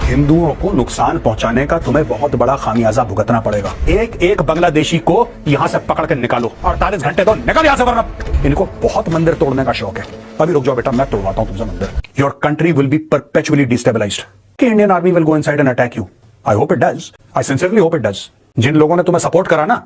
हिंदुओं को नुकसान पहुंचाने का तुम्हें बहुत बड़ा खामियाजा भुगतना पड़ेगा। एक एक बांग्लादेशी को यहां से पकड़ के निकालो, 48 घंटे तो निकल यहां से, वरना इनको बहुत मंदिर तोड़ने का शौक है। अभी रुक जाओ बेटा, मैं तोड़वाता हूं तुमसे मंदिर। Your country will be perpetually destabilized. Indian army will go inside and attack you. I hope it does, I sincerely hope it does. जिन लोगों ने तुम्हें सपोर्ट करा ना,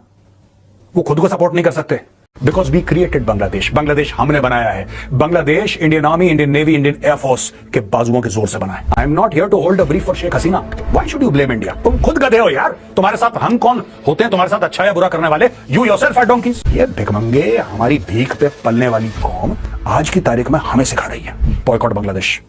वो खुद को सपोर्ट नहीं कर सकते। Because we created Bangladesh. Bangladesh हमने बनाया है। Bangladesh Indian army, Indian navy, Indian air force के बाजुओं के जोर से बना है। I am not here to hold a brief for Sheikh Hasina. Why should you blame India? तुम खुद गधे हो यार। तुम्हारे साथ हम कौन होते हैं तुम्हारे साथ अच्छा या बुरा करने वाले? You yourself are donkeys. ये भिखमंगे हमारी भीख पे पलने वाली कौम आज की तारीख में हमें सिखा रही है बॉयकॉट बांग्लादेश।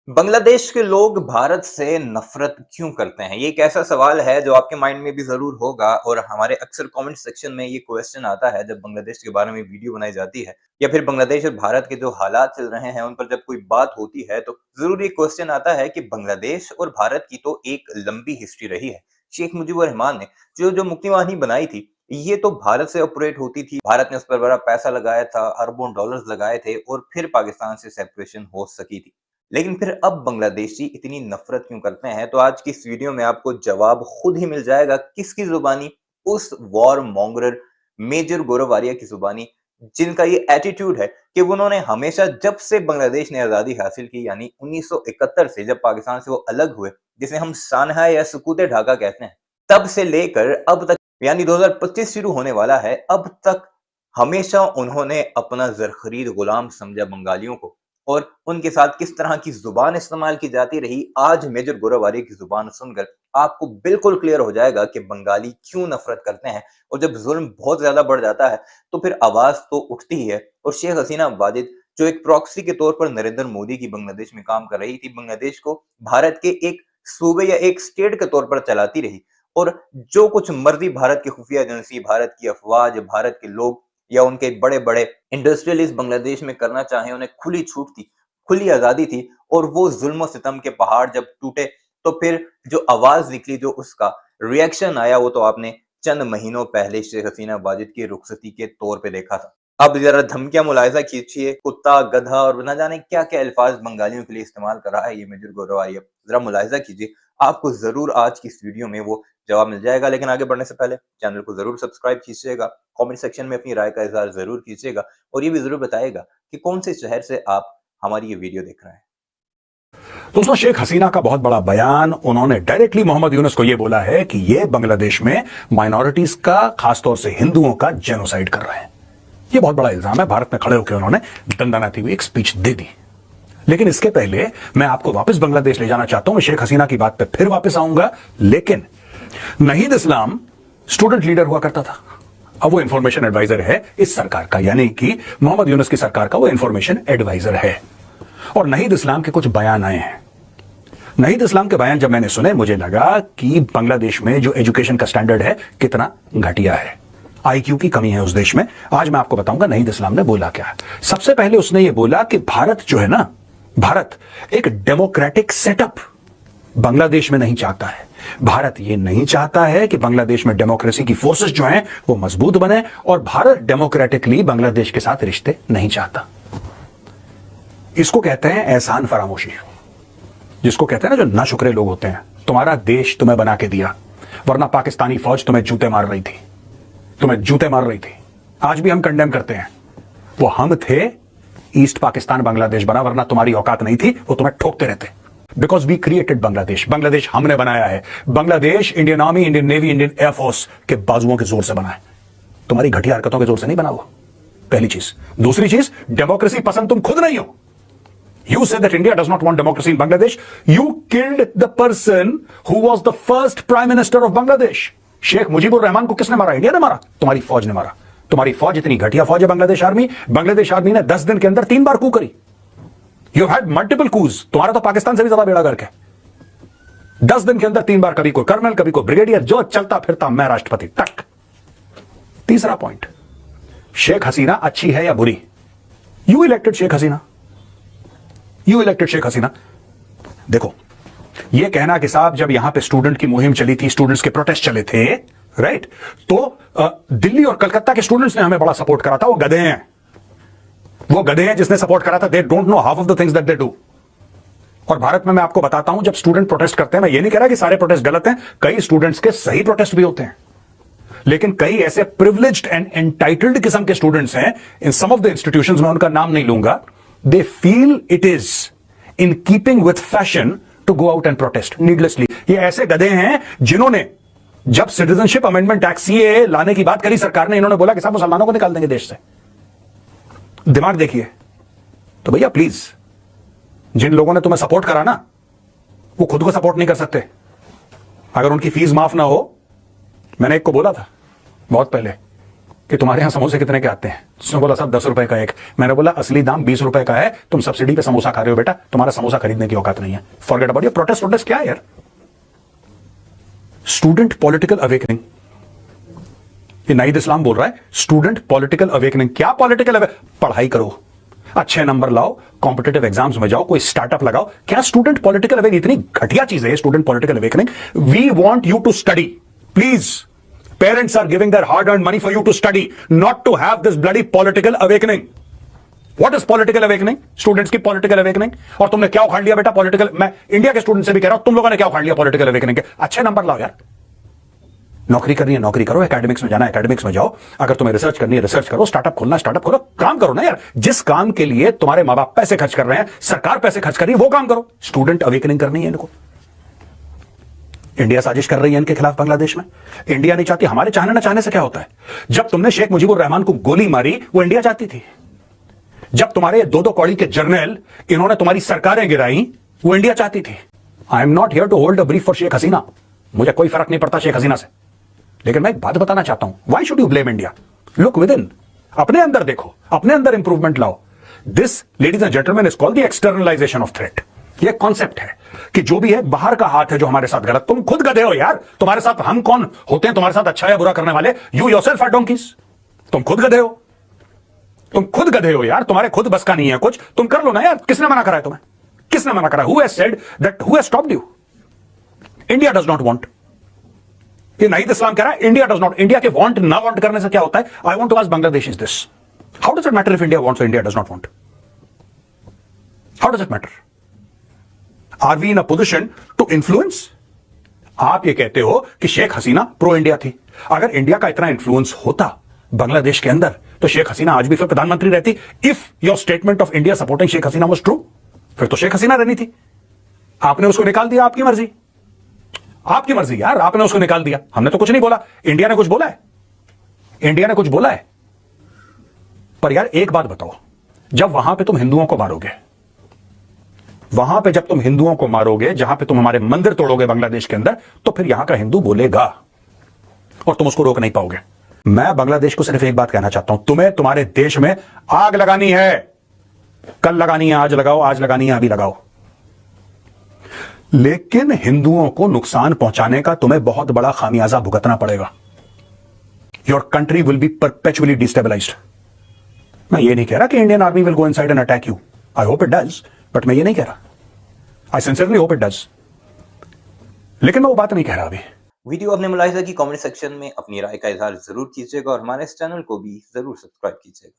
बांग्लादेश के लोग भारत से नफरत क्यों करते हैं? ये एक ऐसा सवाल है जो आपके माइंड में भी जरूर होगा, और हमारे अक्सर कमेंट सेक्शन में ये क्वेश्चन आता है जब बांग्लादेश के बारे में वीडियो बनाई जाती है, या फिर बांग्लादेश और भारत के जो हालात चल रहे हैं उन पर जब कोई बात होती है, तो जरूर ये क्वेश्चन आता है कि बांग्लादेश और भारत की तो एक लंबी हिस्ट्री रही है। शेख मुजीबुर रहमान ने जो मुक्ति वाहिनी बनाई थी, ये तो भारत से ऑपरेट होती थी। भारत ने उस पर बड़ा पैसा लगाया था, अरबों डॉलर्स लगाए थे, और फिर पाकिस्तान से सेपरेशन हो सकी थी। लेकिन फिर अब बांग्लादेशी इतनी नफरत क्यों करते हैं? तो आज की इस वीडियो में आपको जवाब खुद ही मिल जाएगा। किसकी जुबानी? उस वॉर मॉन्गरर मेजर गौरव आर्या की जुबानी, जिनका ये एटीट्यूड है कि उन्होंने हमेशा, जब से बांग्लादेश ने आजादी हासिल की, यानी 1971 से, जब पाकिस्तान से वो अलग हुए, जिसे हम सानहा या सुकूते ढाका कहते हैं, तब से लेकर अब तक, यानी 2025 शुरू होने वाला है, अब तक हमेशा उन्होंने अपना जरखरीद गुलाम समझा बंगालियों को, और उनके साथ किस तरह की जुबान इस्तेमाल की जाती रही। आज मेजर गौरव आर्या की जुबान सुनकर आपको बिल्कुल क्लियर हो जाएगा कि बंगाली क्यों नफरत करते हैं, और जब जुल्म बहुत ज्यादा बढ़ जाता है तो फिर आवाज तो उठती ही है। और शेख हसीना वाजिद, जो एक प्रॉक्सी के तौर पर नरेंद्र मोदी की बांग्लादेश में काम कर रही थी, बांग्लादेश को भारत के एक सूबे या एक स्टेट के तौर पर चलाती रही, और जो कुछ मर्जी भारत की खुफिया एजेंसी, भारत की अफवाज, भारत के लोग या उनके बड़े बड़े इंडस्ट्रियलिस्ट बांग्लादेश में करना चाहे, उन्हें खुली छूट थी, खुली आजादी थी। और वो जुल्म सितम के पहाड़ जब टूटे, तो फिर जो आवाज निकली, जो उसका रिएक्शन आया, वो तो आपने चंद महीनों पहले शेख हसीना वाजिद की रुखसती के तौर पे देखा था। अब जरा धमकियां मुलाहिजा कीजिए, कुत्ता, गधा और न जाने क्या क्या अल्फाज बंगालियों के लिए इस्तेमाल कर रहा है ये मेजर गौरव आर्या। जरा मुलाहिजा कीजिए, आपको जरूर आज की इस वीडियो में वो जवाब मिल जाएगा। लेकिन आगे बढ़ने से पहले चैनल को जरूर सब्सक्राइब कीजिएगा, कमेंट सेक्शन में अपनी राय का इजहार जरूर कीजिएगा, और ये भी जरूर बताइएगा कि कौन से शहर से आप हमारी ये वीडियो देख रहे हैं। दोस्तों, शेख हसीना का बहुत बड़ा बयान, उन्होंने डायरेक्टली मोहम्मद यूनुस को यह बोला है कि ये बांग्लादेश में माइनॉरिटीज का, खासतौर से हिंदुओं का जेनोसाइड कर रहे हैं। यह बहुत बड़ा इल्जाम है। भारत में खड़े होकर उन्होंने दंडनाती हुई एक स्पीच दे दी। लेकिन इसके पहले मैं आपको वापस बांग्लादेश ले जाना चाहता हूं। मैं शेख हसीना की बात पे फिर वापस आऊंगा, लेकिन नहीद इस्लाम स्टूडेंट लीडर हुआ करता था। अब वो इंफॉर्मेशन एडवाइजर है इस सरकार का, यानी कि मोहम्मद यूनुस की सरकार का वो इंफॉर्मेशन एडवाइजर है। और नहीद इस्लाम के कुछ बयान आए हैं। नहीद इस्लाम के बयान जब मैंने सुने, मुझे लगा कि बांग्लादेश में जो एजुकेशन का स्टैंडर्ड है कितना घटिया है, आईक्यू की कमी है उस देश में। आज मैं आपको बताऊंगा नहीद इस्लाम ने बोला क्या। सबसे पहले उसने ये बोला कि भारत जो है ना, भारत एक डेमोक्रेटिक सेटअप बांग्लादेश में नहीं चाहता है। भारत ये नहीं चाहता है कि बांग्लादेश में डेमोक्रेसी की फोर्सेस जो हैं वो मजबूत बने, और भारत डेमोक्रेटिकली बांग्लादेश के साथ रिश्ते नहीं चाहता। इसको कहते हैं एहसान फरामोशी, जिसको कहते हैं ना, जो नाशुक्रे लोग होते हैं। तुम्हारा देश तुम्हें बना के दिया, वरना पाकिस्तानी फौज तुम्हें जूते मार रही थी, तुम्हें जूते मार रही थी। आज भी हम कंडेम करते हैं। वो हम थे, ईस्ट पाकिस्तान बांग्लादेश बना, वरना तुम्हारी औकात नहीं थी, वो तुम्हें ठोकते रहते। Because we created Bangladesh. Bangladesh हमने बनाया है। Bangladesh Indian army, Indian navy, Indian air force के बाजुओं के जोर से बना है। तुम्हारी घटिया हरकतों के जोर से नहीं बना हुआ, पहली चीज। दूसरी चीज, डेमोक्रेसी पसंद तुम खुद नहीं हो। You said that India does not want democracy in Bangladesh. You killed the person who was the first prime minister of Bangladesh. Sheikh Mujibur Rahman को किसने मारा? इंडिया ने मारा, तुम्हारी फौज ने मारा। तुम्हारी फौज इतनी घटिया फौज है बांग्लादेश आर्मी। बांग्लादेश आर्मी ने 10 दिन के अंदर 3 बार कू करी। You had multiple coups. तुम्हारा तो पाकिस्तान से भी ज्यादा बेड़ा गर्क है। 10 दिन के अंदर 3 बार, कभी कोई कर्नल, कभी कोई ब्रिगेडियर, जो चलता फिरता मैं राष्ट्रपति, टक। तीसरा पॉइंट, शेख हसीना अच्छी है या बुरी? You elected Sheikh Hasina. You elected Sheikh Hasina. देखो, यह कहना कि साहब जब यहां पे स्टूडेंट की मुहिम चली थी, स्टूडेंट्स के प्रोटेस्ट चले थे, राइट, तो दिल्ली और कलकत्ता के स्टूडेंट्स ने हमें बड़ा सपोर्ट करा था, वो गधे हैं। वो गधे हैं जिसने सपोर्ट करा था। They don't know half of the things that they do. और भारत में मैं आपको बताता हूं, जब स्टूडेंट प्रोटेस्ट करते हैं, मैं ये नहीं कह रहा कि सारे प्रोटेस्ट गलत हैं, कई स्टूडेंट्स के सही प्रोटेस्ट भी होते हैं, लेकिन कई ऐसे प्रिविलेज्ड एंड एंटाइटल्ड किस्म के स्टूडेंट्स हैं in some of the institutions, मैं उनका नाम नहीं लूंगा, they feel it is in keeping with fashion to go out and protest needlessly. ये ऐसे गधे हैं जिन्होंने जब सिटीजनशिप अमेंडमेंट एक्ट सीए लाने की बात करी सरकार ने, इन्होंने बोला कि साहब मुसलमानों को निकाल देंगे देश से। दिमाग देखिए। तो भैया प्लीज, जिन लोगों ने तुम्हें सपोर्ट करा ना, वो खुद को सपोर्ट नहीं कर सकते। अगर उनकी फीस माफ ना हो, मैंने एक को बोला था बहुत पहले कि तुम्हारे यहां समोसे कितने के आते हैं, उसने बोला साहब 10 रुपए का एक। मैंने बोला असली दाम 20 रुपए का है, तुम सब्सिडी पे समोसा खा रहे हो बेटा, तुम्हारा समोसा खरीदने की औकात नहीं है। फॉरगेट अबाउट योर प्रोटेस्ट क्या है यार। स्टूडेंट पॉलिटिकल अवेकनिंग, ये नाइद इस्लाम बोल रहा है, स्टूडेंट पॉलिटिकल अवेकनिंग। क्या पॉलिटिकल पढ़ाई करो, अच्छे नंबर लाओ, कॉम्पिटिटिव एग्जाम्स में जाओ, कोई स्टार्टअप लगाओ। क्या स्टूडेंट पॉलिटिकल अवेकनिंग इतनी घटिया चीज है student political awakening? We want you to study, please. Parents are giving their hard earned money for you to study, not to have this bloody political awakening. What is political awakening? Students की political awakening. और तुमने क्या उखाड़ लिया बेटा political? मैं India के student से भी कह रहा हूं, तुम लोगों ने क्या उखाड़ लिया पॉलिटिकल अवेकनिंग के? अच्छे नंबर लाओ यार, नौकरी करनी है नौकरी करो, एकेडमिक्स में जाना है एकेडमिक्स में जाओ, अगर तुम्हें रिसर्च करनी है रिसर्च करो, स्टार्टअप खोलना स्टार्टअप खोलो, काम करो ना यार। जिस काम के लिए तुम्हारे मां बाप पैसे खर्च कर रहे हैं, सरकार पैसे खर्च कर रही है, वो काम करो। स्टूडेंट अवेकनिंग करनी है इनको। इंडिया साजिश कर रही है इनके खिलाफ बांग्लादेश में। इंडिया नहीं चाहती, हमारे चाहने ना चाहने से क्या होता है? जब तुमने शेख मुजीबुर रहमान को गोली मारी, वो इंडिया चाहती थी। जब तुम्हारे 2-2 कौड़ी के जर्नल इन्होंने तुम्हारी सरकारें गिराई, वो इंडिया चाहती थी। I am not here to hold a brief for Sheikh Hasina, मुझे कोई फर्क नहीं पड़ता शेख हसीना से, लेकिन मैं एक बात बताना चाहता हूं, why should you blame India? Look within, अपने अंदर देखो, अपने अंदर इंप्रूवमेंट लाओ। This ladies and gentleman is called the externalization of threat. ये कॉन्सेप्ट है कि जो भी है बाहर का हाथ है जो हमारे साथ गलत। तुम खुद गधे हो यार, तुम्हारे साथ हम कौन होते हैं तुम्हारे साथ अच्छा या बुरा करने वाले? You yourself are donkeys. तुम खुद गधे हो, तुम खुद गधे हो यार, तुम्हारे खुद बस का नहीं है कुछ, तुम कर लो ना यार। किसने मना करा है तुम्हें? किसने मना करा? Who has said that, who has stopped you? India does not want. ये नाइद इस्लाम कह रहा है इंडिया डज नॉट। इंडिया के वांट ना वांट करने से क्या होता है? I want to ask Bangladesh is this, how does it matter if India wants और India does not want? How does it matter? Are we in a position to influence? आप ये कहते हो कि शेख हसीना प्रो इंडिया थी। अगर इंडिया का इतना इन्फ्लुएंस होता बांग्लादेश के अंदर, तो शेख हसीना आज भी फिर प्रधानमंत्री रहती। If your statement of India supporting Sheikh Hasina was true, फिर तो शेख हसीना रहनी थी। आपने उसको निकाल दिया, आपकी मर्जी, आपकी मर्जी यार, आपने उसको निकाल दिया, हमने तो कुछ नहीं बोला। इंडिया ने कुछ बोला है? इंडिया ने कुछ बोला है? पर यार एक बात बताओ, जब वहां पे तुम हिंदुओं को मारोगे, वहां पे जब तुम हिंदुओं को मारोगे, जहां पे तुम हमारे मंदिर तोड़ोगे बांग्लादेश के अंदर, तो फिर यहां का हिंदू बोलेगा और तुम उसको रोक नहीं पाओगे। मैं बांग्लादेश को सिर्फ एक बात कहना चाहता हूं, तुम्हें तुम्हारे देश में आग लगानी है, कल लगानी है, आज लगाओ, आज लगानी है, अभी लगाओ, लेकिन हिंदुओं को नुकसान पहुंचाने का तुम्हें बहुत बड़ा खामियाजा भुगतना पड़ेगा। Your country will be perpetually destabilized. मैं ये नहीं कह रहा कि Indian army will go inside and attack you, I hope it does, but मैं ये नहीं कह रहा, I sincerely hope it does, लेकिन मैं वो बात नहीं कह रहा अभी। वीडियो आपने मुलाहिजा की, कमेंट सेक्शन में अपनी राय का इजहार जरूर कीजिएगा और हमारे इस चैनल को भी जरूर सब्सक्राइब कीजिएगा।